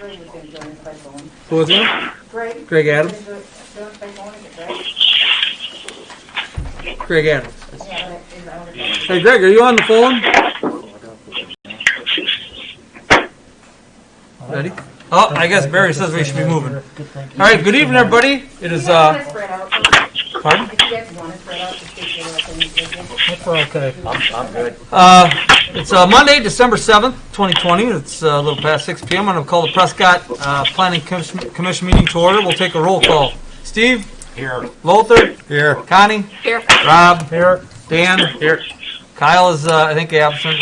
Greg was going to join us by phone. Who was it? Greg Adams. Greg Adams. Hey, Greg, are you on the phone? Ready? Oh, I guess Barry says we should be moving. All right, good evening, everybody. It is, pardon? That's okay. I'm good. It's Monday, December 7th, 2020. It's a little past 6 p.m. I'm going to call the Prescott Planning Commission meeting to order. We'll take a roll call. Steve? Here. Lothar? Here. Connie? Here. Rob? Here. Dan? Here. Kyle is, I think, absent.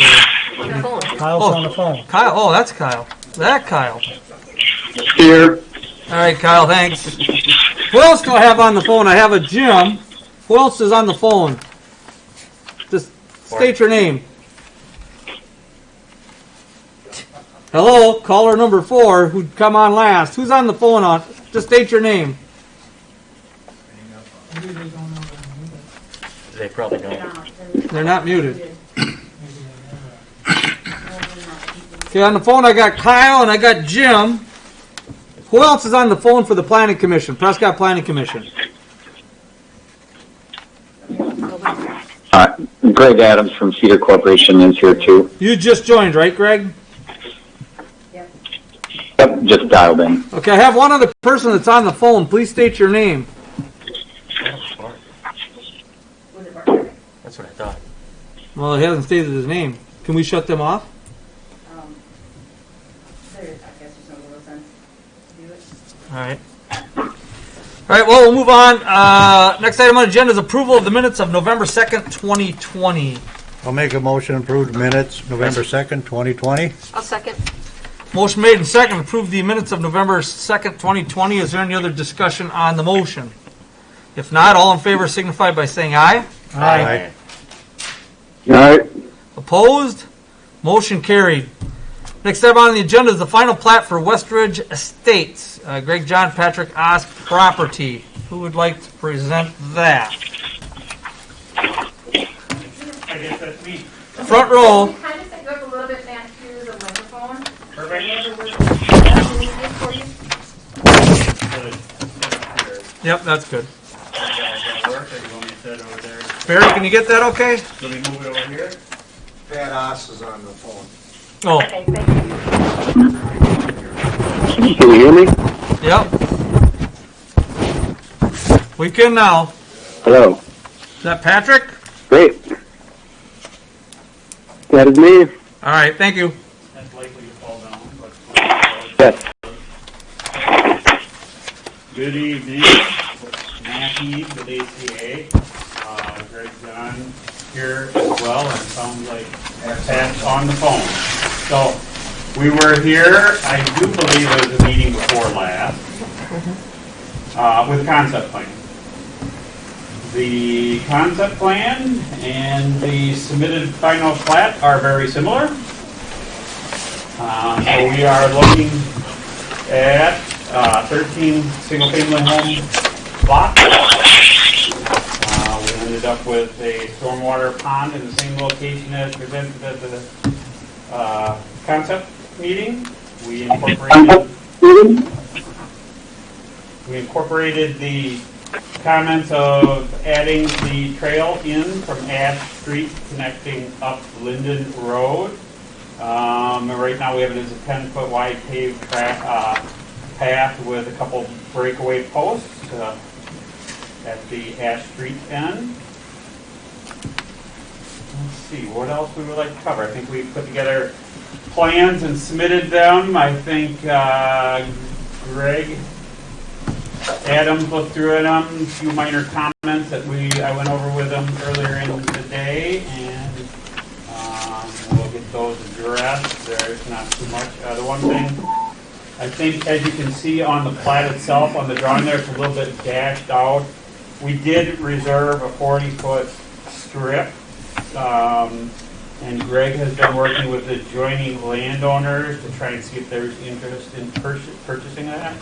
On the phone. Kyle's on the phone. Kyle? Oh, that's Kyle. That Kyle. Here. All right, Kyle, thanks. Who else do I have on the phone? I have a Jim. Who else is on the phone? Just state your name. Hello, caller number 4, who'd come on last. Who's on the phone? Just state your name. They probably don't. They're not muted. Okay, on the phone I got Kyle and I got Jim. Who else is on the phone for the Planning Commission, Prescott Planning Commission? Greg Adams from Cedar Corporation is here too. You just joined, right, Greg? Yep, just dialed in. Okay, I have one other person that's on the phone. Please state your name. That's what I thought. Well, he hasn't stated his name. Can we shut them off? All right. All right, well, we'll move on. Next item on the agenda is approval of the minutes of November 2nd, 2020. I'll make a motion to approve the minutes, November 2nd, 2020. I'll second. Motion made and second to approve the minutes of November 2nd, 2020. Is there any other discussion on the motion? If not, all in favor signify by saying aye. Aye. All right. Opposed? Motion carried. Next item on the agenda is the final plat for Westridge Estates, Greg John Patrick Osk property. Who would like to present that? I guess that's me. Front row. We kind of set you up a little bit back to the microphone. Yep, that's good. Work, or you want me to set it over there? Barry, can you get that okay? Let me move it over here. Pat Oss is on the phone. Oh, Okay, thank you. Can you hear me? yep. We can now. Hello. Is that Patrick? Great. That is me. All right, thank you. That's likely to fall down. But Yes. good evening. Mackie with ACA. Greg John here as well, and it sounds like Pat's on the phone. So we were here, I do believe it was a meeting before last, with a concept plan. The concept plan and the submitted final plat are very similar. So we are looking at 13 single-family home lots. We ended up with a stormwater pond in the same location as presented at the concept meeting. We incorporated the comments of adding the trail in from Ash Street connecting up Linden Road. Right now we have it as a 10-foot wide paved path with a couple breakaway posts at the Ash Street end. Let's see, what else we would like to cover. I think we put together plans and submitted them. I think Greg Adams looked through them, a few minor comments that I went over with them earlier in the day, and we'll get those addressed. There's not too much. The one thing, I think, as you can see on the plat itself, on the drawing there, it's a little bit dashed out. We did reserve a 40-foot strip, and Greg has been working with the adjoining landowners to try and see if there's interest in purchasing that.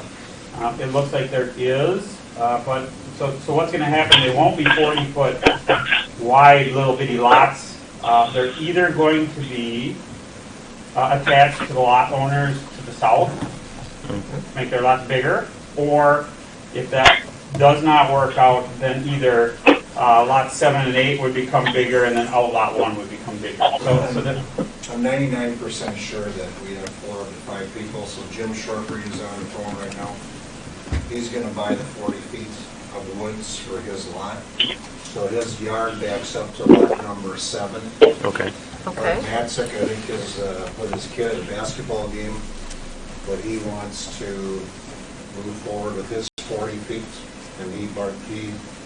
It looks like there is, but so what's going to happen? They won't be 40-foot wide little bitty lots. They're either going to be attached to the lot owners to the south, make their lots bigger, or if that does not work out, then either lot 7 and 8 would become bigger, and then outlot 1 would become bigger. So that, I'm 99% sure that we have 4 of the 5 people, so Jim Shortreed is on the phone right now. He's gonna buy the 40 feet of woods for his lot. So his yard backs up to lot number 7. Okay. Okay. Matzik, I think, is with his kid at a basketball game, but he wants to move forward with his 40 feet, and he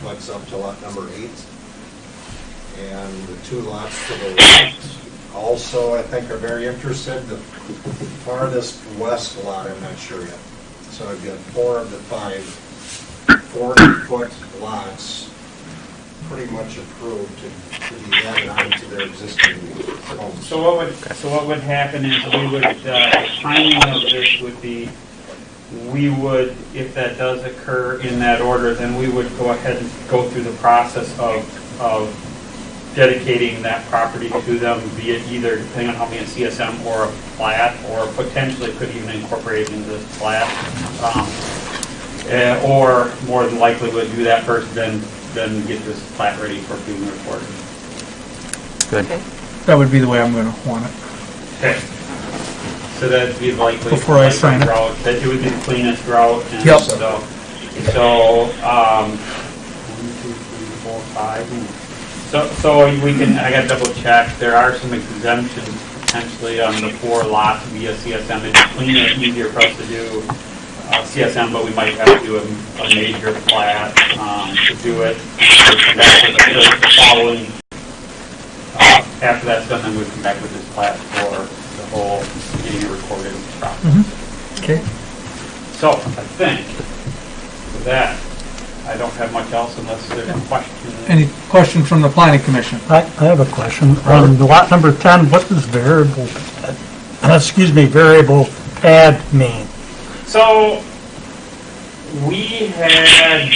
butts up to lot number 8. And the 2 lots to the left also, I think, are very interested. The farthest west lot, I'm not sure yet. So I've got 4 of the 5 40-foot lots pretty much approved to be added on to their existing homes. So what would happen is we would, the timing of this would be, we would, if that does occur in that order, then we would go ahead and go through the process of dedicating that property to them, be it either, depending on how many CSM or a plat, or potentially could even incorporate into this plat. Or more than likely would do that first, then get this plat ready for being recorded. Good. Okay. That would be the way I'm going to want it. Okay. So that'd be likely. Before I sign it. Route, that it would be the cleanest route. And Yep. So, 1, 2, 3, 4, 5. So we can, I gotta double check, there are some exemptions potentially on the 4 lots via CSM. It's cleaner, easier for us to do CSM, but we might have to do a major plat to do it. The following, after that's done, then we'll come back with this plat for the whole getting it recorded process. Okay. So I think with that, I don't have much else unless there's a question. Any question from the planning commission? I have a question. On lot number 10, what does variable pad mean? So we had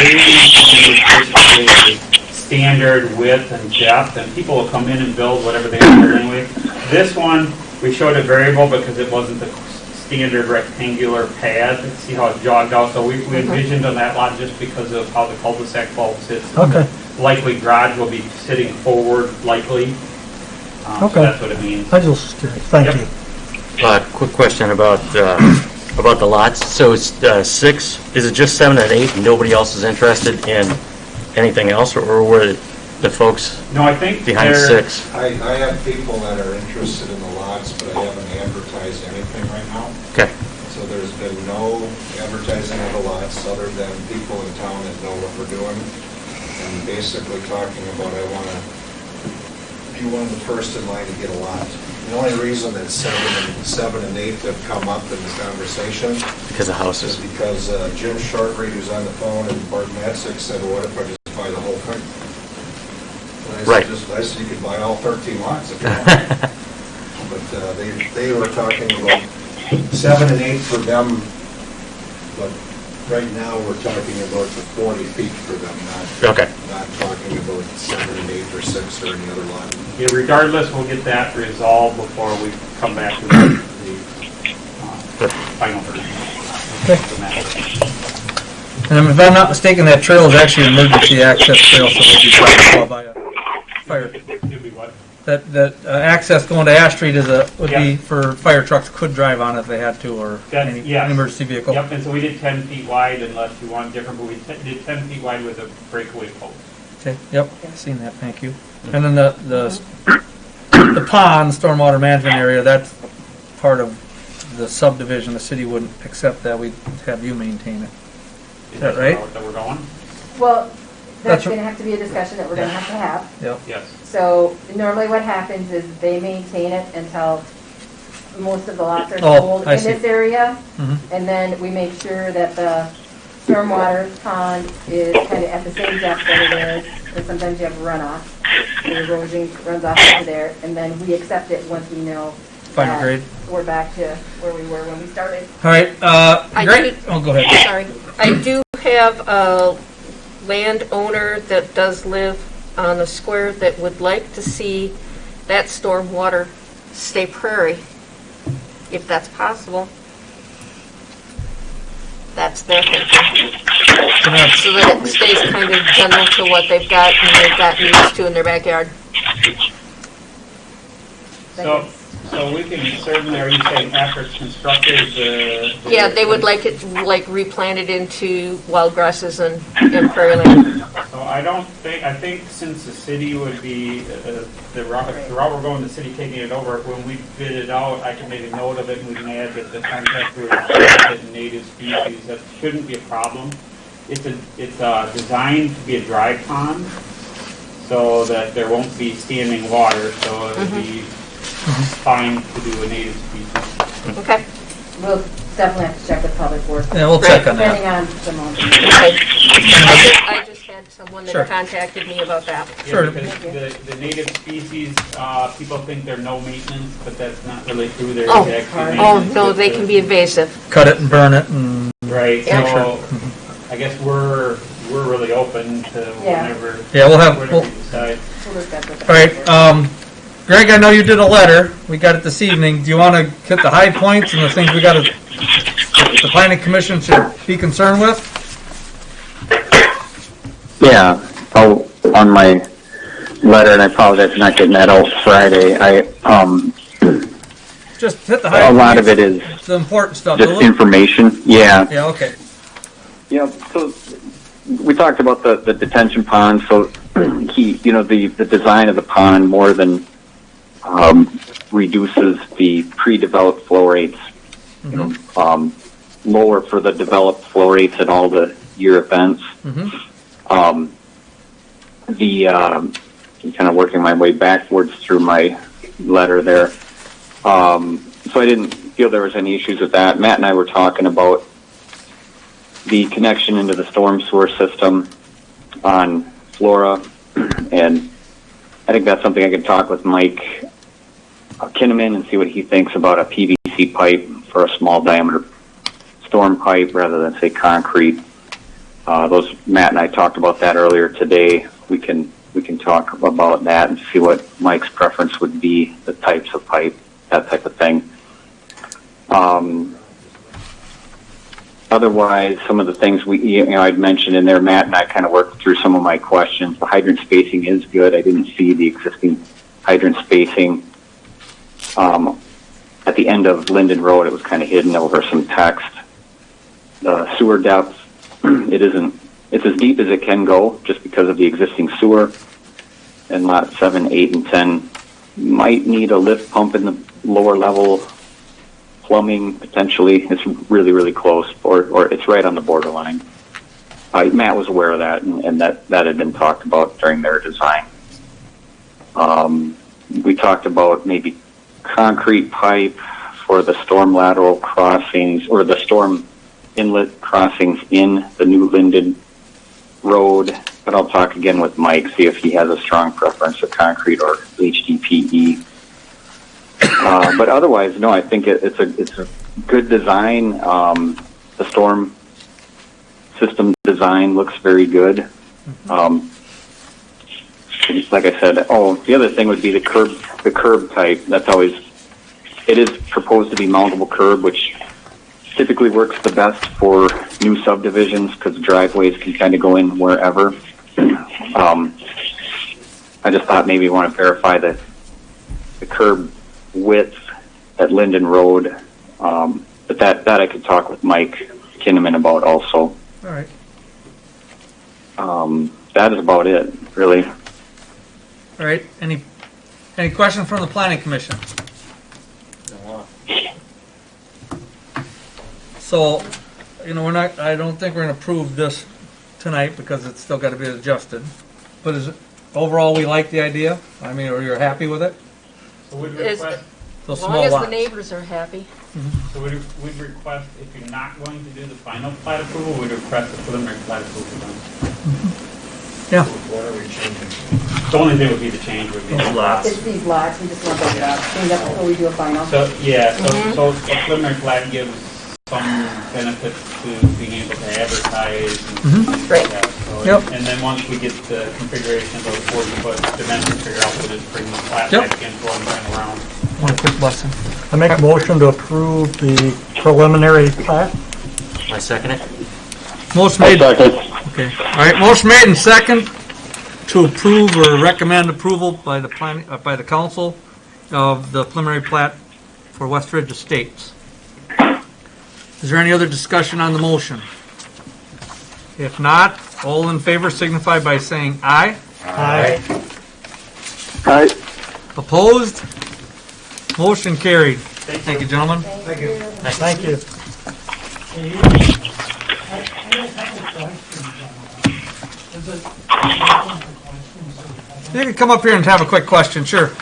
basically standard width and depth, and people will come in and build whatever they want anyway. This one, we showed it variable because it wasn't the standard rectangular pad. See how it's jogged out? So we envisioned on that lot, just because of how the cul-de-sac bulb sits. Okay. Likely garage will be sitting forward, likely. So Okay. that's what it means. I just was curious. Thank Yep. you. Quick question about the lots. So it's 6. Is it just 7 and 8? And nobody else is interested in anything else, or were the folks No, I think behind they're- 6? I have people that are interested in the lots, but I haven't advertised anything right now. Okay. So there's been no advertising of the lots other than people in town that know what we're doing. And basically talking about, I want to be one of the first in line to get a lot. The only reason that 7 and 8 have come up in the conversation Because of is houses. because Jim Shortreed, who's on the phone, and Bart Matzik said, well, what if I just buy the whole thing? And Right. I said, you could buy all 13 lots if you want. But they were talking about 7 and 8 for them, but right now we're talking about the 40 feet for them, Okay. not talking about 7 and 8 or 6 or any other lot. Yeah, regardless, we'll get that resolved before we come back to the final version. The matter. And if I'm not mistaken, that trail is actually an emergency access trail, so it'll be traveled by a fire. It'll be what? That access going to Ash Street would be Yeah. for fire trucks could drive on it if they had to, or That's- any yes. emergency vehicle. Yep, and so we did 10 feet wide unless you want different, but we did 10 feet wide with a breakaway post. Okay, yep, seen that, thank you. And then the pond, stormwater management area, that's part of the subdivision. The city wouldn't accept that, we'd have you maintain it. Is that right? That we're going? Well, That's that's going to have to be a discussion that we're going to have. Yep. Yes. So normally what happens is they maintain it until most of the lots are Oh, sold I in see. this area. Mhm. And then we make sure that the stormwater pond is kind of at the same depth that it is, because sometimes you have runoff. The erosion runs off into there, and then we accept it once we know Final that grade. we're back to where we were when we started. All right, I great. did- Oh, go ahead. Sorry. I do have a landowner that does live on the square that would like to see that stormwater stay prairie, if that's possible. That's their thinking. So that it stays kind of general to what they've got and they've gotten used to in their backyard. So we can certainly, are you saying after it's constructed, Yeah, they would like it, like replanted into wild grasses and prairie land. So I think since the city would be, the route we're going, the city taking it over, when we bid it out, I can make a note of it and we can add that the contractor would plant it native species. That shouldn't be a problem. It's designed to be a dry pond so that there won't be standing water, so it would be fine to do a native species. Okay. We'll definitely have to check with Public Works. Yeah, we'll check on that. Depending on the moment. Okay. I just had someone that Sure. contacted me about that. Sure. Yeah, because the native species, people think they're no maintenance, but that's not really true. They're Oh, actually oh maintenance. no, they can be invasive. Cut it and burn it and, Right, Yeah. so I guess we're really open to Yeah. whenever we'll we decide. We'll discuss with all right, Greg, I know you did a letter. We got it this evening. Do you want to hit the high points and the things we got to, the planning commission should be concerned with? Yeah, on my letter, and I apologize for not getting that out Friday, Just hit the high points. a lot of it is The important stuff. just information. Yeah. Yeah, okay. Yeah, so we talked about the detention pond, so the design of the pond more than reduces the pre-developed flow rates, lower for the developed flow rates at all the year events. I'm kind of working my way backwards through my letter there. So I didn't feel there was any issues with that. Matt and I were talking about the connection into the storm sewer system on Flora, and I think that's something I could talk with Mike Kinnaman and see what he thinks about a PVC pipe for a small diameter storm pipe rather than, say, concrete. Matt and I talked about that earlier today. We can talk about that and see what Mike's preference would be, the types of pipe, that type of thing. Otherwise, some of the things I'd mentioned in there, Matt and I kind of worked through some of my questions. The hydrant spacing is good. I didn't see the existing hydrant spacing. At the end of Linden Road, it was kind of hidden over some text. The sewer depth, it's as deep as it can go just because of the existing sewer. And lot 7, 8, and 10 might need a lift pump in the lower level. Plumbing, potentially. It's really, really close, or it's right on the borderline. Matt was aware of that, and that had been talked about during their design. We talked about maybe concrete pipe for the storm lateral crossings, or the storm inlet crossings in the new Linden Road, but I'll talk again with Mike, see if he has a strong preference for concrete or HDPE. But otherwise, no, I think it's a good design. The storm system design looks very good. Like I said, the other thing would be the curb type. It is proposed to be mountable curb, which typically works the best for new subdivisions because driveways can kind of go in wherever. I just thought maybe you want to verify the curb width at Linden Road, but that I could talk with Mike Kinnaman about also. All right. That is about it, really. All right. Any questions from the planning commission? So, I don't think we're going to approve this tonight because it's still got to be adjusted. But overall, we like the idea? I mean, or you're happy with it? So we'd request, Those As long small as the lots. neighbors are happy. so we'd request, if you're not going to do the final plat approval, we'd request the preliminary plat approval done. Yeah. What are we changing? The only thing would be the change would be the lots. It's these lots, we just want those cleaned up before we do a final. So, yeah, so a preliminary plat gives some benefits to being able to advertise and things Right. like that. So, Yep. and then once we get the configuration of those 40-foot dimensions figured out, we'll just bring the plat Yep. back in, go and turn around. One quick lesson. I make a motion to approve the preliminary plat. I second it. Motion made. Okay. All right. Motion made and second to approve or recommend approval by the by the council of the preliminary plat for Westridge Estates. Is there any other discussion on the motion? If not, all in favor signify by saying aye. Aye. Aye. Opposed? Motion carried. Thank you, gentlemen. Thank you. Thank you. You can come up here and have a quick question, sure.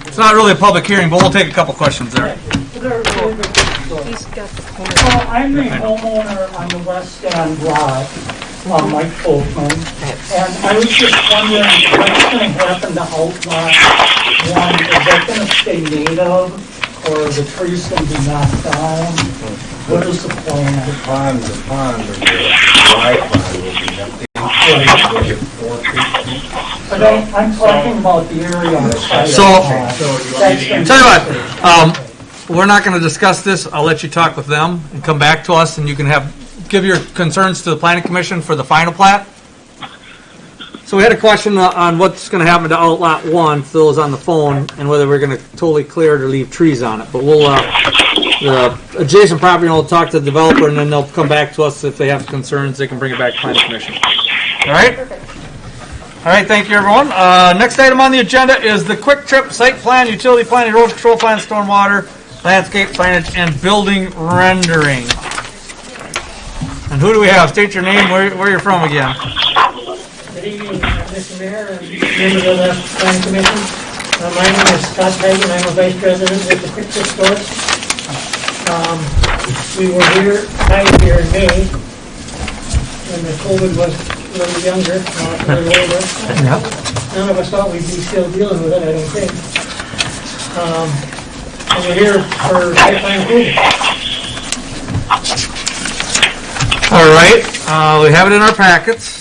It's not really a public hearing, but we'll take a couple questions there. He's got the corner. Well, I'm the homeowner on the west end lot, Mike Folkman, and I was just wondering what's going to happen to Outlot 1? Is that going to stay native, or the trees going to be knocked down? What is the plan? The pond, or the dry pond will be empty. We'll get 4 feet. But I'm talking about the area on the side of the So- pond. Tell you what, we're not going to discuss this. I'll let you talk with them and come back to us, and you can give your concerns to the planning commission for the final plat. So we had a question on what's going to happen to Outlot 1, Phil is on the phone, and whether we're going to totally clear it or leave trees on it. But we'll, the adjacent property will talk to the developer, and then they'll come back to us if they have concerns. They can bring it back to planning commission. All right? All right, thank you, everyone. Next item on the agenda is the Quick Trip site plan, utility plan, erosion control plan, stormwater, landscape signage, and building rendering. And who do we have? State your name, where you're from again. Good evening, Mr. Mayor and members of the Planning Commission. My name is Scott Hagan. I'm a vice president with the Quick Trip Stores. We were here, I was here in May, when the COVID was a little younger, not a little older. None of us thought we'd be still dealing with it, I don't think. And we're here for site plan approval. All right, we have it in our packets.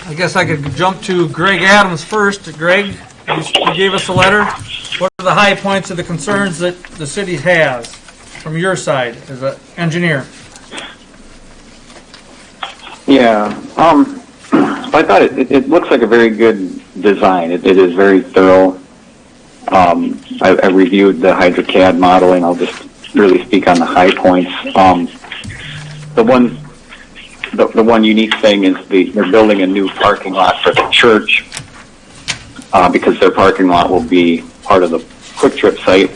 I guess I could jump to Greg Adams first. Greg, you gave us a letter. What are the high points of the concerns that the city has from your side as an engineer? Yeah, I thought it looks like a very good design. It is very thorough. I reviewed the HydroCAD modeling. I'll just really speak on the high points. The one unique thing is they're building a new parking lot for the church because their parking lot will be part of the Quick Trip site,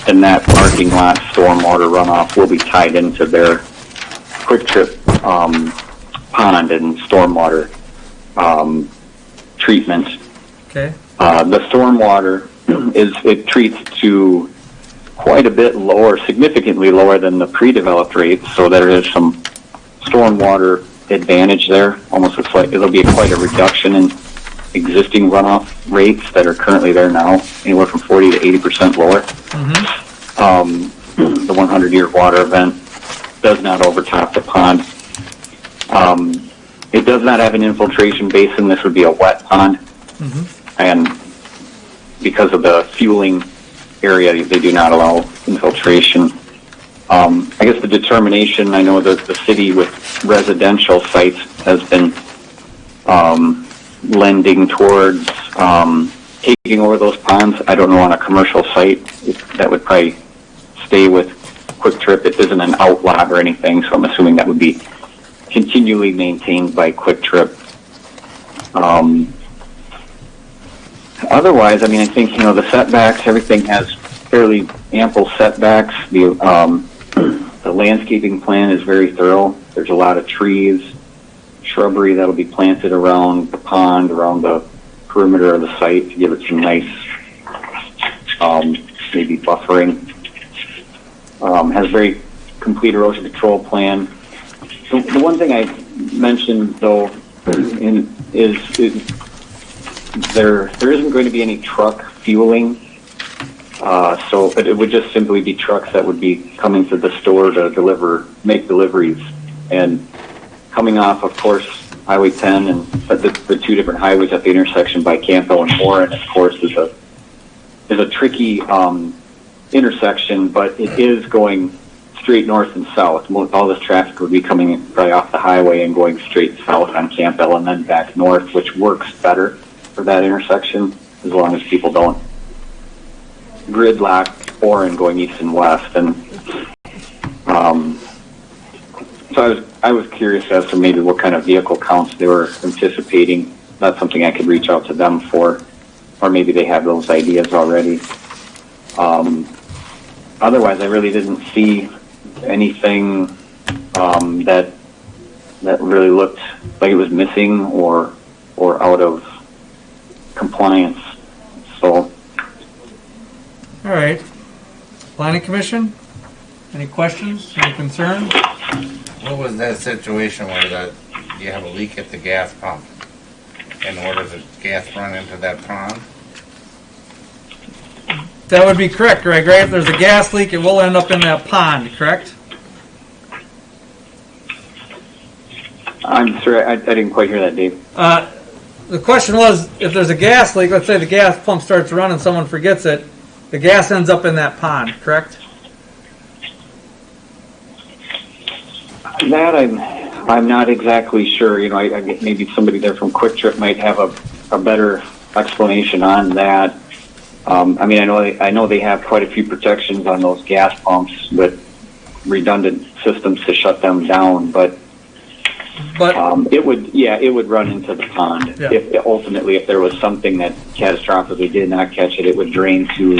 and that parking lot stormwater runoff will be tied into their Quick Trip pond and stormwater treatment. Okay. The stormwater it treats to quite a bit lower, significantly lower than the pre-developed rates, so there is some stormwater advantage there. Almost it's like it'll be quite a reduction in existing runoff rates that are currently there now, anywhere from 40 to 80% lower. The 100-year water event does not overtop the pond. It does not have an infiltration basin. This would be a wet pond, and because of the fueling area, they do not allow infiltration. I guess the determination, I know that the city with residential sites has been lending towards taking over those ponds. I don't know on a commercial site, that would probably stay with Quick Trip. It isn't an outlot or anything, so I'm assuming that would be continually maintained by Quick Trip. Otherwise, I mean, I think, the setbacks, everything has fairly ample setbacks. The landscaping plan is very thorough. There's a lot of trees, shrubbery that'll be planted around the pond, around the perimeter of the site to give it some nice, maybe buffering. Has very complete erosion control plan. The one thing I mentioned, though, is there isn't going to be any truck fueling. So it would just simply be trucks that would be coming to the store to make deliveries. And coming off, of course, Highway 10 and the two different highways at the intersection by Campo and Warren, of course, is a tricky intersection, but it is going straight north and south. All this traffic would be coming right off the highway and going straight south on Campbell and then back north, which works better for that intersection as long as people don't gridlock Orin going east and west. And so I was curious as to maybe what kind of vehicle counts they were anticipating. That's something I could reach out to them for, or maybe they have those ideas already. Otherwise, I really didn't see anything that really looked like it was missing or out of compliance. So, All right. Planning Commission? Any questions? Any concerns? What was that situation where you have a leak at the gas pump? And where does the gas run into that pond? That would be correct, Greg, right? If there's a gas leak, it will end up in that pond, correct? I'm sorry, I didn't quite hear that, Dave. The question was, if there's a gas leak, let's say the gas pump starts running, someone forgets it, the gas ends up in that pond, correct? That I'm not exactly sure. You know, I maybe somebody there from Quick Trip might have a better explanation on that. I mean, I know they have quite a few protections on those gas pumps with redundant systems to shut them down, but it would run into the pond. Yeah. If there was something that catastrophically did not catch it, it would drain to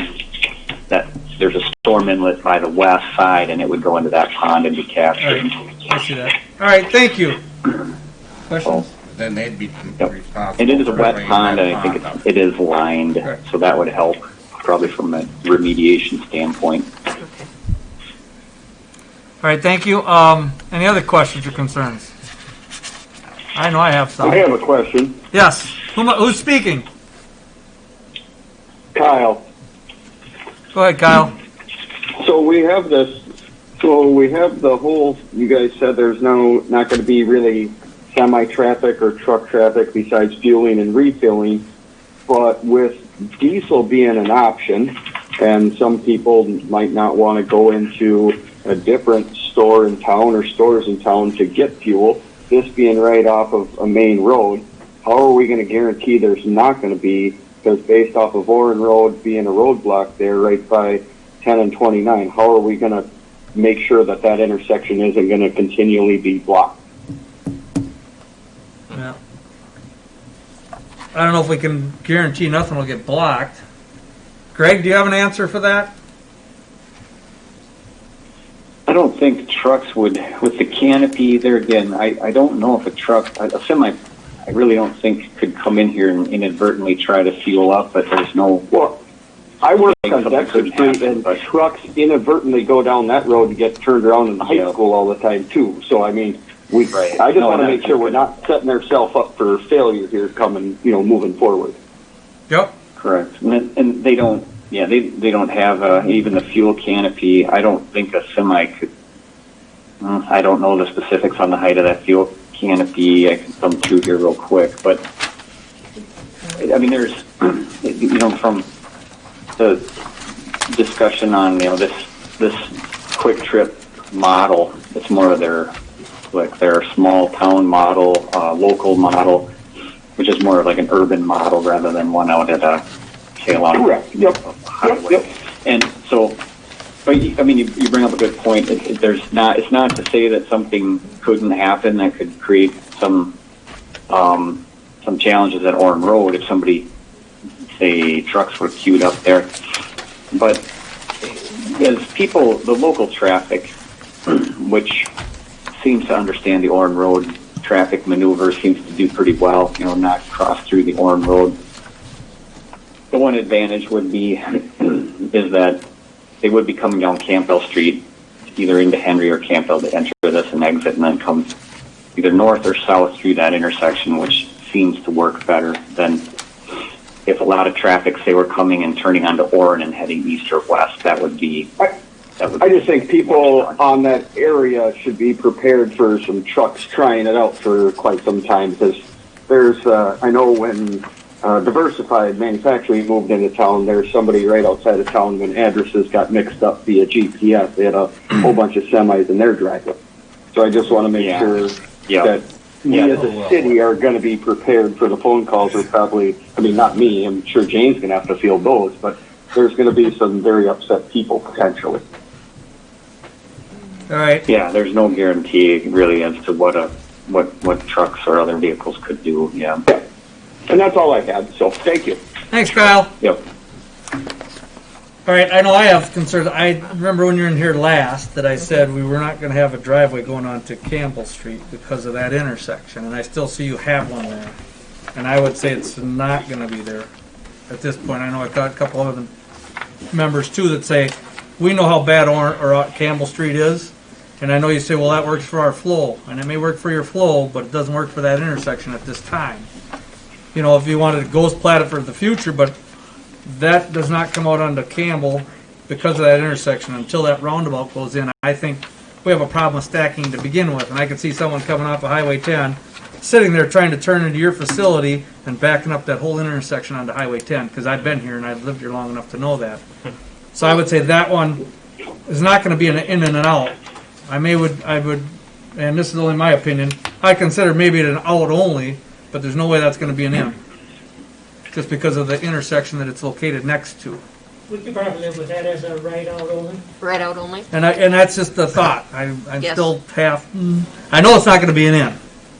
that. There's a storm inlet by the west side, and it would go into that pond and be captured. All right. I see that. All right, thank you. Questions? Then they'd be Yep. responsible. And it is a for wet cleaning pond, that and I think pond up. it is lined, Correct. so that would help probably from a remediation standpoint. Okay. All right, thank you. Any other questions or concerns? I know I have some. I have a question. Yes. Who's speaking? Kyle, Go ahead, Kyle. so we have the whole, you guys said there's not going to be really semi-traffic or truck traffic besides fueling and refilling, but with diesel being an option, and some people might not want to go into a different store in town or stores in town to get fuel, this being right off of a main road, how are we going to guarantee there's not going to be, because based off of Orin Road being a roadblock there right by 10 and 29, how are we going to make sure that that intersection isn't going to continually be blocked? Yeah. I don't know if we can guarantee nothing will get blocked. Greg, do you have an answer for that? I don't think trucks would, with the canopy there again, I don't know if a semi, I really don't think could come in here and inadvertently try to fuel up, but there's no... Well, I work on something Dexter could Street, happen, and but- trucks inadvertently go down that road to get turned around in the high school all the time, too. So, I mean, Right. I just No, want to that's make sure we're good. not setting ourselves up for failure here coming, moving forward. Yep. Correct. And they don't, they don't have even the fuel canopy. I don't think a semi could, I don't know the specifics on the height of that fuel canopy. I can thumb through here real quick, but I mean, there's, from the discussion on, this Quick Trip model, it's more of their small town model, local model, which is more of like an urban model rather than one out at along Correct. Yep. highway. Yep. And so, but I mean, you bring up a good point. It's not to say that something couldn't happen that could create some challenges at Orin Road if somebody, say, trucks were queued up there. But as people, the local traffic, which seems to understand the Orin Road traffic maneuver, seems to do pretty well, not cross through the Orin Road. The one advantage would be is that they would be coming down Campbell Street, either into Henry or Campbell to enter this and exit, and then come either north or south through that intersection, which seems to work better than if a lot of traffic, say, were coming and turning onto Orin and heading east or west. That would be. I just think people on that area should be prepared for some trucks trying it out for quite some time, because there's, I know when Diversified Manufacturing moved into town. There's somebody right outside of town when addresses got mixed up via GPS. They had a whole bunch of semis in their driveway. So I just want to make sure that we as a city are going to be prepared for the phone calls. Or probably, I mean, not me. I'm sure Jane's going to have to field those, but there's going to be some very upset people potentially. All right. Yeah, there's no guarantee really as to what trucks or other vehicles could do. Yeah. And that's all I had. So thank you. Thanks, Kyle. Yep. All right, I know I have concerns. I remember when you were in here last that I said we were not going to have a driveway going on to Campbell Street because of that intersection, and I still see you have one there. And I would say it's not going to be there at this point. I know I've got a couple of other members too that say we know how bad Campbell Street is, and I know you say, well, that works for our flow, and it may work for your flow, but it doesn't work for that intersection at this time. You know, if you wanted to ghost plat it for the future, but that does not come out onto Campbell because of that intersection until that roundabout goes in. I think we have a problem with stacking to begin with, and I can see someone coming off of Highway 10 sitting there trying to turn into your facility and backing up that whole intersection onto Highway 10 because I've been here and I've lived here long enough to know that. So I would say that one is not going to be an in and an out. I would, and this is only my opinion, I consider maybe it an out only, but there's no way that's going to be an in. Just because of the intersection that it's located next to. We could probably live with that as a right out only. Right out only? And that's just the thought. I'm Yes. still half, I know it's not going to be an in.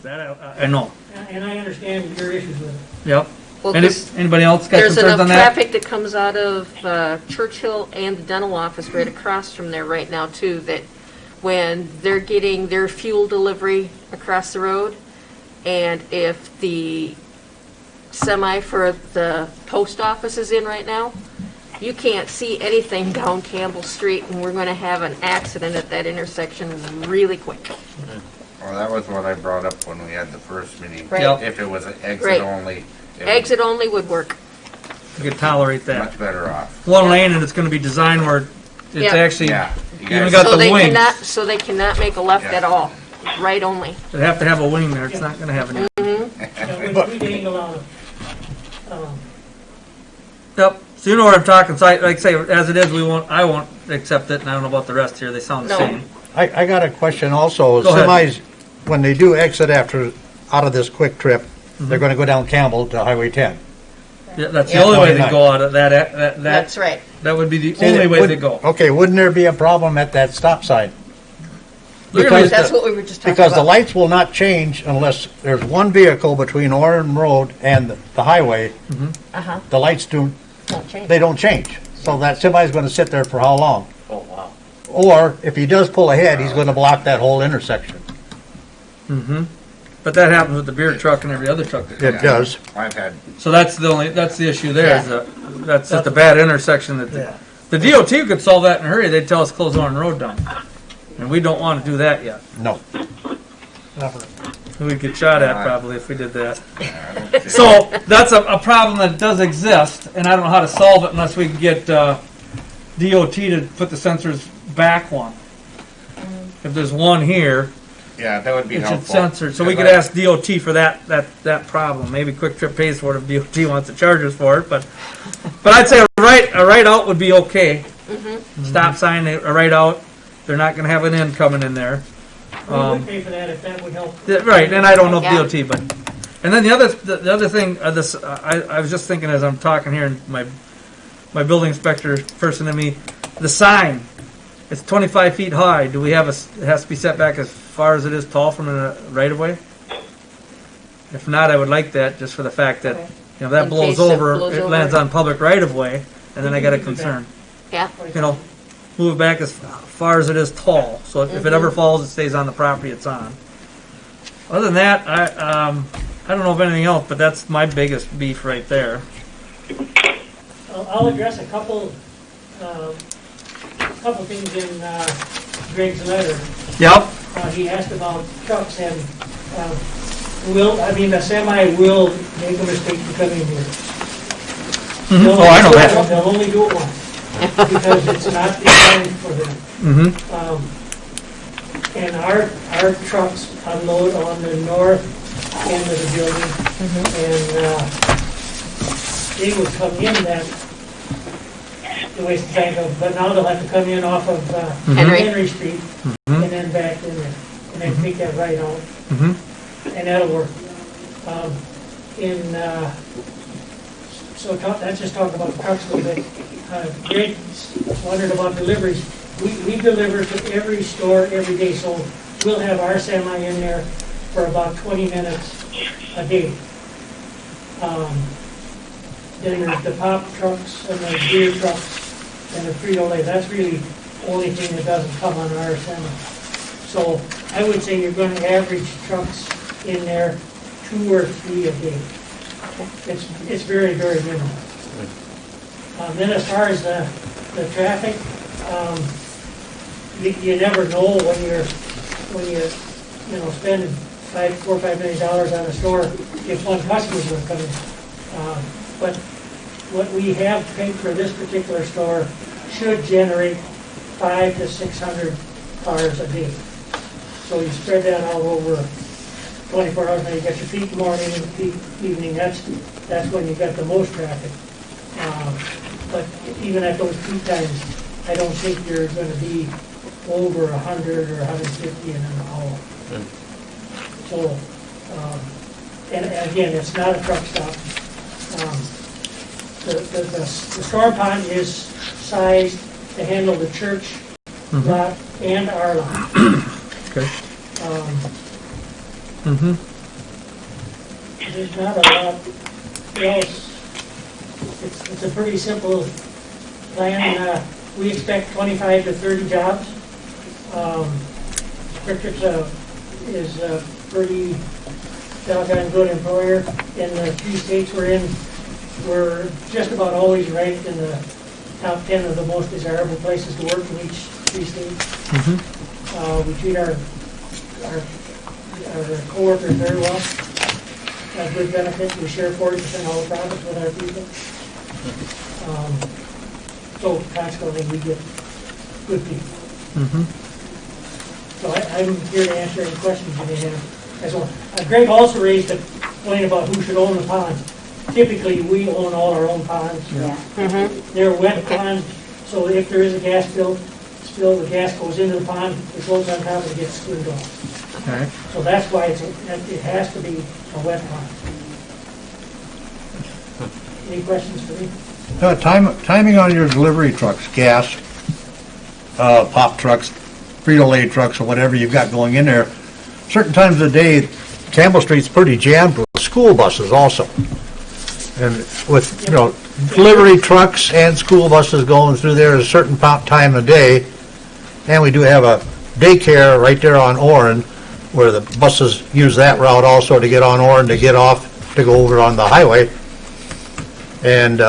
That I know. And I understand your issues with it. Yep. Well, Anybody else got there's concerns enough on that? traffic that comes out of Churchill and the dental office right across from there right now too, that when they're getting their fuel delivery across the road, and if the semi for the post office is in right now, you can't see anything down Campbell Street, and we're going to have an accident at that intersection really quick. Well, that was what I brought up when we had the first meeting. Right. Yep. If it was an exit Right. only, it Exit only would work. You could tolerate was that. much better off. One lane, and it's going to be designed where it's Yeah. actually Yeah. You even guys- got So the they wings. cannot make a left Yeah. at all. Right only. They have to have a wing there. It's not going to have any. We dangle out of, Yep. So you know what I'm talking. So like I say, as it is, I won't accept it, and I don't know about the rest here. They sound the No. same. I got a question also. Go ahead. Semis, when they do exit out of this quick trip, they're going to go down Campbell to Highway 10. Yeah, that's the Yeah. only way they 29. go out of that. That's right. That would be the See, only way would- they go. Okay, wouldn't there be a problem at that stop sign? Because That's what we were just talking Because the about. lights will not change unless there's one vehicle between Orem Road and the highway. Uh-huh. The lights Won't change. they don't change. So that semi's going to sit there for how long? Oh, wow. Or if he does pull ahead, he's going to block that whole intersection. But that happens with the beer truck and every other truck. That It does. I've had, So that's the issue there. Yeah. Is that's just a bad intersection. The DOT could solve that in a hurry. They'd tell us close Orange Road down, and we don't want to do that yet. No. We'd get shot at probably if we did that. I don't see- So that's a problem that does exist, and I don't know how to solve it unless we can get DOT to put the sensors back one. If there's one here, yeah, that would be it should helpful. censor. So we could Because ask DOT for that problem. Maybe Quick Trip pays for it if DOT wants to charge us for it, but I'd say a right out would be okay. Stop sign, a right out. They're not going to have an end coming in there. we would pay for that if that would help. Right, and I don't know if Yeah. DOT, but and then the other thing, I was just thinking as I'm talking here, and my building inspector person to me, the sign, it's 25 feet high. Do we have it has to be set back as far as it is tall from the right of way? If not, I would like that just for the fact that that In blows case it over, blows it over. lands on public right of way, and then I got a concern. Yeah. Move it back as far as it is tall, so if it ever falls, it stays on the property it's on. Other than that, I don't know of anything else, but that's my biggest beef right there. I'll address a couple things in Greg's letter. Yep. He asked about trucks and the semi will make a mistake to come in here. Oh, I know that. They'll only do it once because it's not designed for them. And our trucks unload on the north end of the building, and they would come in that, the west side of, but now they'll have to come in off of Henry Street and then back in there, and then take that right out, and that'll work. Let's just talk about trucks a little bit. Greg wondered about deliveries. We deliver to every store every day, so we'll have our semi in there for about 20 minutes a day. Then there's the pop trucks and the beer trucks and the Frito-Lay. That's really the only thing that doesn't come on our semi. So I would say you're going to average trucks in there 2 or 3 a day. It's very, very minimal. Then as far as the traffic, you never know when you spend $4 or $5 million on a store if one customer is going to come in. But what we have paid for this particular store should generate 500 to 600 cars a day. So you spread that all over 24 hours. Now you got your peak morning and peak evening. That's when you got the most traffic. But even at those peak times, I don't think you're going to be over 100 or 150 in an hour. So, and again, it's not a truck stop. The storm pond is sized to handle the church lot and our lot. Okay. There's not a lot else. It's a pretty simple plan. We expect 25 to 30 jobs. Prescott is a pretty doggone good employer. In the 3 states we're in, we're just about always ranked in the top 10 of the most desirable places to work in each 3 states. We treat our coworkers very well. Have good benefits. We share 40% of all the profits with our people. So consequently, we get good people. So I'm here to answer any questions you may have as well. Greg also raised a point about who should own the ponds. Typically, we own all our own ponds. Yeah. They're wet ponds, so if there is a gas spill, the gas goes into the pond, it floats on top and it gets skimmed off. Okay. So that's why it has to be a wet pond. Any questions for me? Timing on your delivery trucks, gas, pop trucks, Frito-Lay trucks, or whatever you've got going in there. Certain times of the day, Campbell Street's pretty jammed with school buses also. And with, delivery trucks and school buses going through there at a certain time of day. And we do have a daycare right there on Oren, where the buses use that route also to get on Oren, to get off, to go over on the highway. And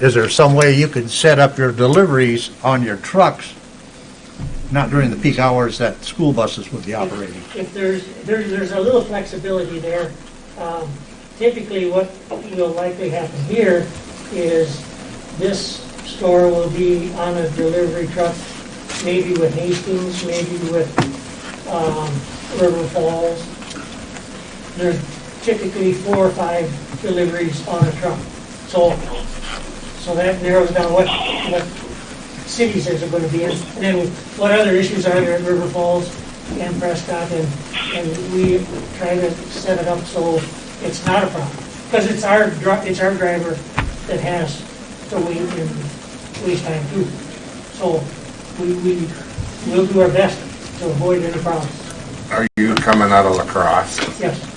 is there some way you could set up your deliveries on your trucks, not during the peak hours that school buses would be operating? If there's a little flexibility there. Typically what will likely happen here is this store will be on a delivery truck, maybe with Hastings, maybe with River Falls. There's typically 4 or 5 deliveries on a truck. So that narrows down what cities there's going to be in. And then what other issues are there at River Falls and Prescott, and we try to set it up so it's not a problem. Because it's our driver that has to wait in police time too. So we'll do our best to avoid any problems. Are you coming out of La Crosse? Yes.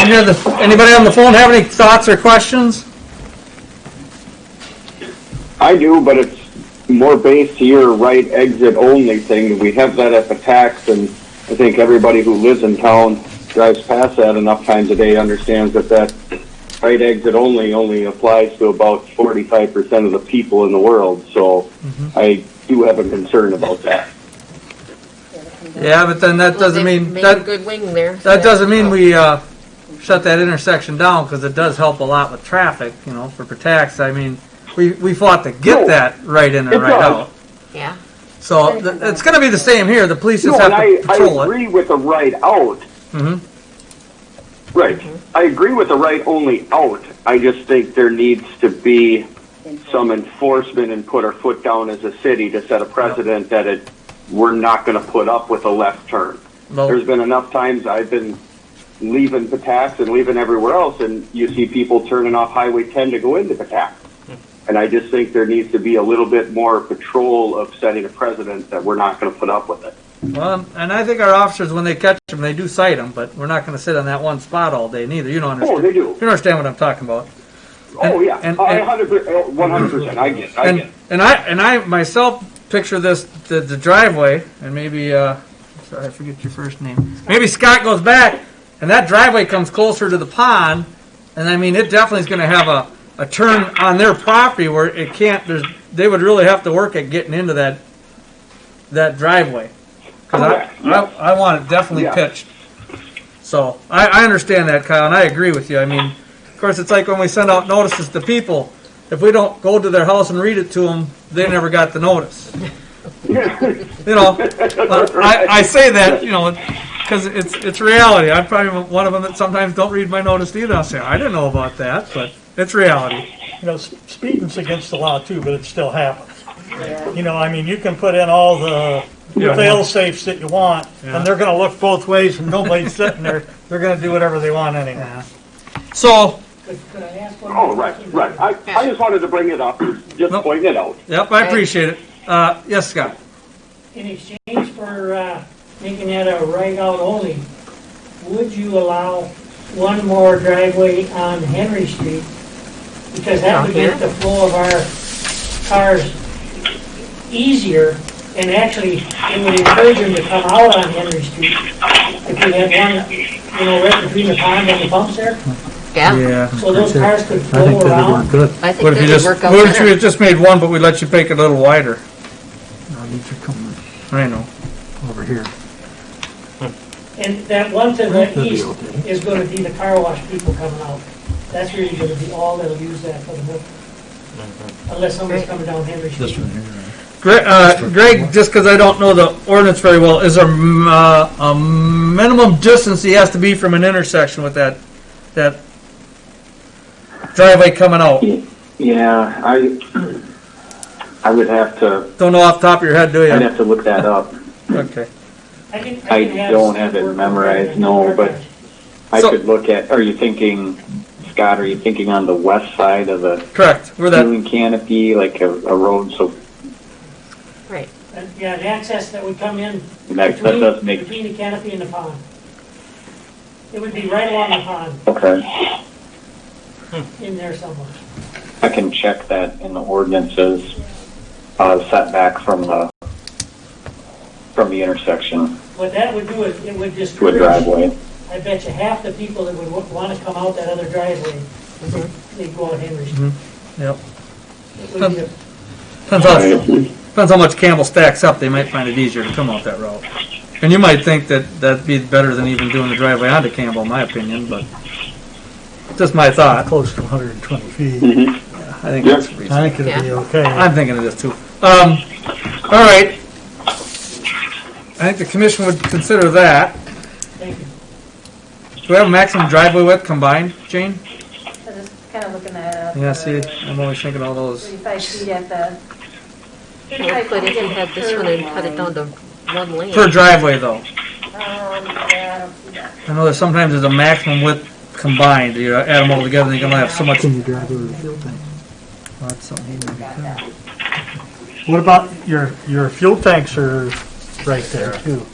Anybody on the phone have any thoughts or questions? I do, but it's more based to your right exit only thing. We have that at the tax, and I think everybody who lives in town drives past that enough times a day understands that right exit only applies to about 45% of the people in the world. So I do have a concern about that. Yeah, but then that doesn't mean Make a good wing there. That doesn't mean we shut that intersection down, because it does help a lot with traffic, for tax. I mean, we fought to get that right in and right out. Yeah. So it's going to be the same here. The police just have to patrol it. I agree with the right out. Right. I agree with the right only out. I just think there needs to be some enforcement and put our foot down as a city to set a precedent that we're not going to put up with a left turn. No. There's been enough times I've been leaving Patax and leaving everywhere else, and you see people turning off Highway 10 to go into Patax. And I just think there needs to be a little bit more patrol of setting a precedent that we're not going to put up with it. Well, and I think our officers, when they catch them, they do cite them, but we're not going to sit on that one spot all day neither. You don't understand. Oh, they do. You don't understand what I'm talking about. Oh, yeah. 100%. I get it. And I myself picture this, the driveway, and maybe, sorry, I forget your first name. Maybe Scott goes back, and that driveway comes closer to the pond, and I mean, it definitely is going to have a turn on their property where it can't, they would really have to work at getting into that driveway. Because I want it definitely pitched. So I understand that, Kyle, and I agree with you. I mean, of course, it's like when we send out notices to people. If we don't go to their house and read it to them, they never got the notice. You know, I say that, you know, because it's reality. I'm probably one of them that sometimes don't read my notice either. I'll say, I didn't know about that, but it's reality. You know, speeding's against the law too, but it still happens. You know, I mean, you can put in all the fail safes that you want, and they're going to look both ways, and nobody's sitting there. They're going to do whatever they want anyway. So. Could I ask one Oh, more right. question? I just wanted to bring it up, just pointing it out. Yep, I appreciate it. Yes, Scott. In exchange for making that a right out only, would you allow one more driveway on Henry Street? Because that would make the flow of our cars easier, and actually it would encourage them to come out on Henry Street. If we had one, you know, right between the pond and the pumps there. Yeah. So those cars could flow around. I think What if you that would work out what if you better. just made one, but we let you make it a little wider? I need to come I know. over here. And that one to the That'd be east okay. is going to be the car wash people coming out. That's really going to be all that'll use that for the milk. Unless somebody's coming down Henry Street. This one here. Greg, just because I don't know the ordinance very well, is there a minimum distance he has to be from an intersection with that driveway coming out? Yeah, I would have to. Don't know off the top of your head, do you? I'd have to look that up. Okay. I don't have it memorized, no, but I could look at. Are you thinking, Scott? Are you thinking on the west side of the correct? Where that viewing canopy, like a road? So right. Yeah, the access that would come in that does make. between the canopy and the pond. It would be right along the pond. Okay. In there somewhere. I can check that in the ordinances, setback from the intersection What that would do is it would to a discourage, driveway. I bet you half the people that would want to come out that other driveway, they'd go out Henry Street. Yep. It would be a- Depends how much Campbell stacks up. They might find it easier to come out that route. And you might think that that'd be better than even doing the driveway onto Campbell, in my opinion, but just my thought. Close to 120 feet. I think that's reasonable. I think it'll be okay. I'm thinking of this too. All right. I think the commission would consider that. Thank you. Do we have a maximum driveway width combined, Jane? I'm just kind of looking that up. Yeah, see, I'm always thinking all those. 35 feet at the. But if you had this one and cut it down to one lane. Per driveway though. Yeah, I don't see that. I know that sometimes there's a maximum width combined. You add them all together and you can only have so much. Can you drive over the fuel tank? Well, that's something he maybe Got can. that. What about your fuel tanks are right there too?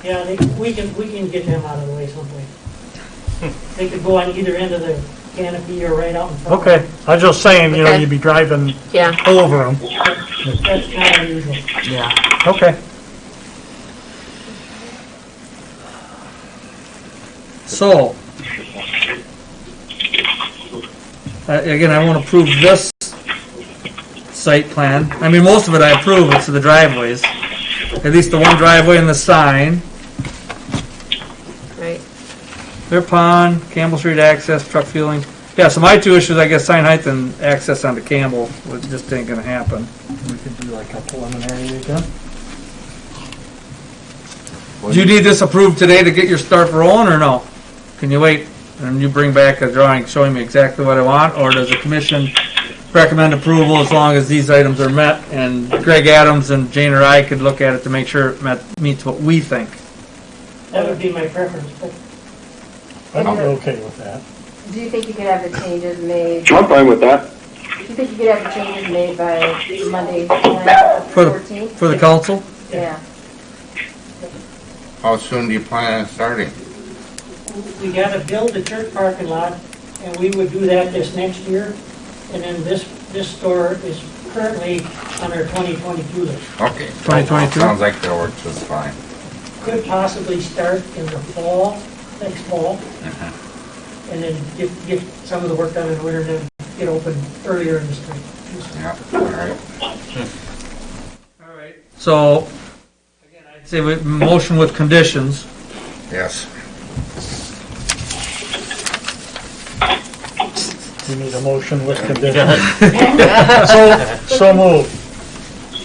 Yeah, we can get them out of the way someplace. They could go on either end of the canopy or right out in front. Okay, I was just saying, you know, Okay. you'd be driving Yeah. over them. That's not unusual. Yeah. Okay. So, again, I want to approve this site plan. I mean, most of it I approve, it's the driveways. At least the one driveway and the sign. Right. Bear Pond, Campbell Street access, truck fueling. Yeah, so my two issues, I guess, sign height and access onto Campbell, which just ain't gonna happen. We could do like a preliminary again. Do you need this approved today to get your start rolling, or no? Can you wait and you bring back a drawing showing me exactly what I want, or does the commission recommend approval as long as these items are met, and Greg Adams and Jane or I could look at it to make sure it meets what we think? That would be my preference, but I'm okay with that. Do you think you could have the changes made, I'm fine with that. do you think you could have the changes made by Monday night, For the, 14th? for the council? Yeah. How soon do you plan on starting? we gotta build the church parking lot, and we would do that this next year. And then this store is currently on our 2022 list. Okay. 2022? Sounds like that works just fine. Could possibly start in the fall, next fall, and then get some of the work done in the winter, and then get open earlier in the spring. Yeah, all right. All right. So, again, I'd say motion with conditions. Yes. You need a motion with conditions. So move.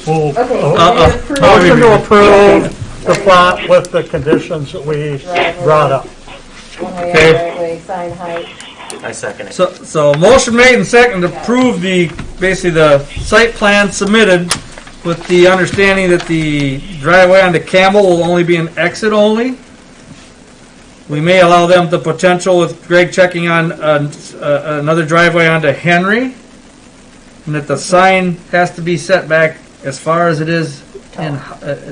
Move. Okay, Motion to approve the plot with the conditions that we brought up. one way, Okay. right way, sign height. I second it. So motion made and second to approve basically the site plan submitted with the understanding that the driveway onto Campbell will only be an exit only. We may allow them the potential with Greg checking on another driveway onto Henry, and that the sign has to be set back as far as it is in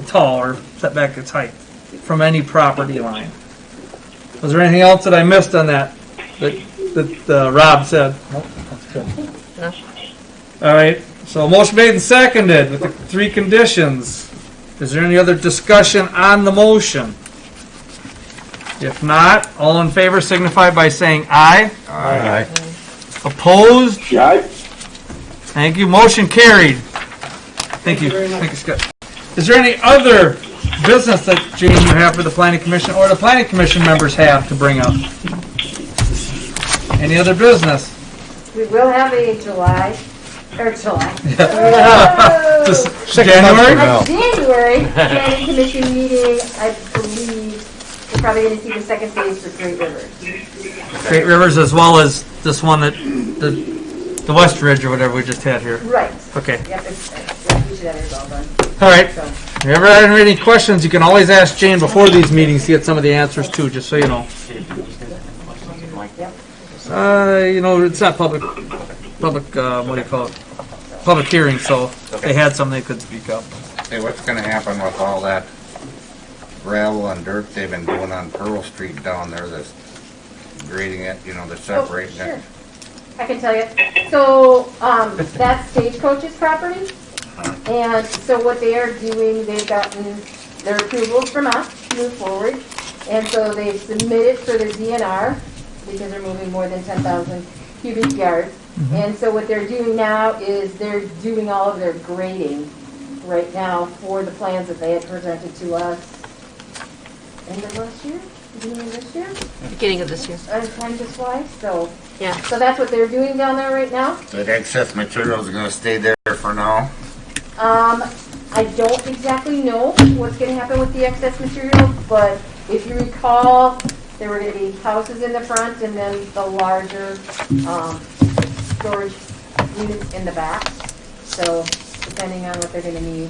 tall, or set back its height from any property line. Was there anything else that I missed on that Rob said? That's good. No. All right, so motion made and seconded with the three conditions. Is there any other discussion on the motion? If not, all in favor signify by saying aye. Aye. Opposed? Yeah, Thank you. Motion carried. Thank you. very much. Thank you, Scott. Is there any other business that, Jane, you have for the planning commission, or the planning commission members have to bring up? Any other business? We will have a July. Just 6 January? months from now. January planning commission meeting, I believe, we're probably gonna see the second phase for Great Rivers. Great Rivers, as well as this one that, the Westridge or whatever we just had here. Right. Okay. Yep, we should have it all done. All right. So, If you ever had any questions, you can always ask Jane before these meetings to get some of the answers too, just so you know. yep. It's not public, what do you call it? Public hearing, so if they had something, they could speak up. Hey, what's gonna happen with all that gravel and dirt they've been doing on Pearl Street down there, that's grading it, they're separating Sure. it? I can tell you. So, that's Stagecoach's property. And so what they are doing, they've gotten their approvals from us to move forward. And so they've submitted for their DNR because they're moving more than 10,000 cubic yards. And so what they're doing now is they're doing all of their grading right now for the plans that they had presented to us end of last year, beginning of this year. Beginning of this year. Time just flies, so. Yeah. So that's what they're doing down there right now. That excess material is gonna stay there for now? I don't exactly know what's gonna happen with the excess material, but if you recall, there were gonna be houses in the front and then the larger, storage units in the back. So depending on what they're gonna need,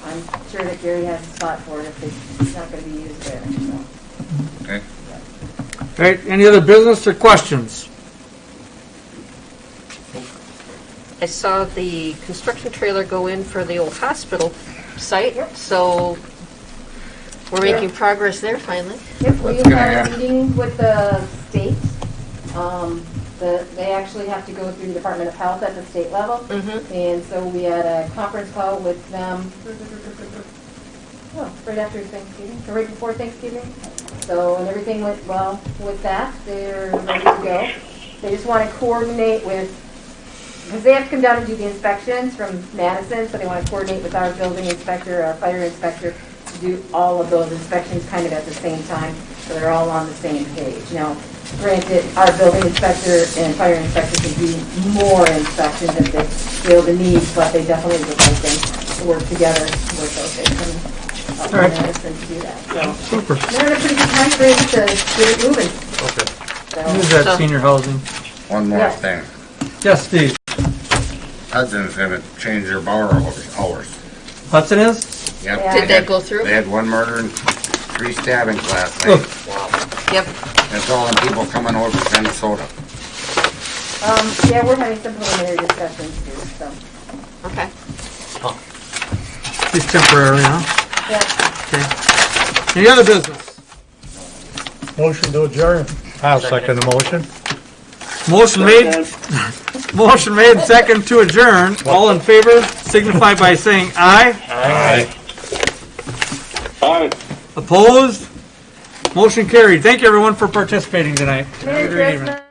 I'm sure that Gary has a spot for it if it's not gonna be used there, so. Okay. All right, any other business or questions? I saw the construction trailer go in for the old hospital site, so we're making progress there finally. Yep, we What's gonna had a happen? meeting with the state. They actually have to go through the Department of Health at the state level. And so we had a conference call with them, right after Thanksgiving, or right before Thanksgiving. So, and everything went well with that. They're ready to go. They just want to coordinate with, because they have to come down and do the inspections from Madison, so they want to coordinate with our building inspector, our fire inspector, to do all of those inspections kind of at the same time, so they're all on the same page. Now, granted, our building inspector and fire inspector can do more inspections if they feel the need, but they definitely would like them to work together to work those things. couple of minutes and to do that, so. Super. They're in a pretty good time frame to get it moving. Who's that senior housing? One more Yeah. thing. Yes, Steve. Hudson's gonna change their bar hours. Hudson is? Yep. Yeah. Did that go through? They had one murder and 3 stabbings last night. Yep. That's all the people coming over from Minnesota. Yeah, we're having some preliminary discussions too, so. Okay. He's temporary, huh? Yeah. Okay. Any other business? Motion to adjourn. I'll second the motion. Motion made, motion made, second to adjourn. All in favor, signify by saying aye. Aye. Opposed? Motion carried. Thank you, everyone, for participating tonight. Merry Have a great evening. Christmas.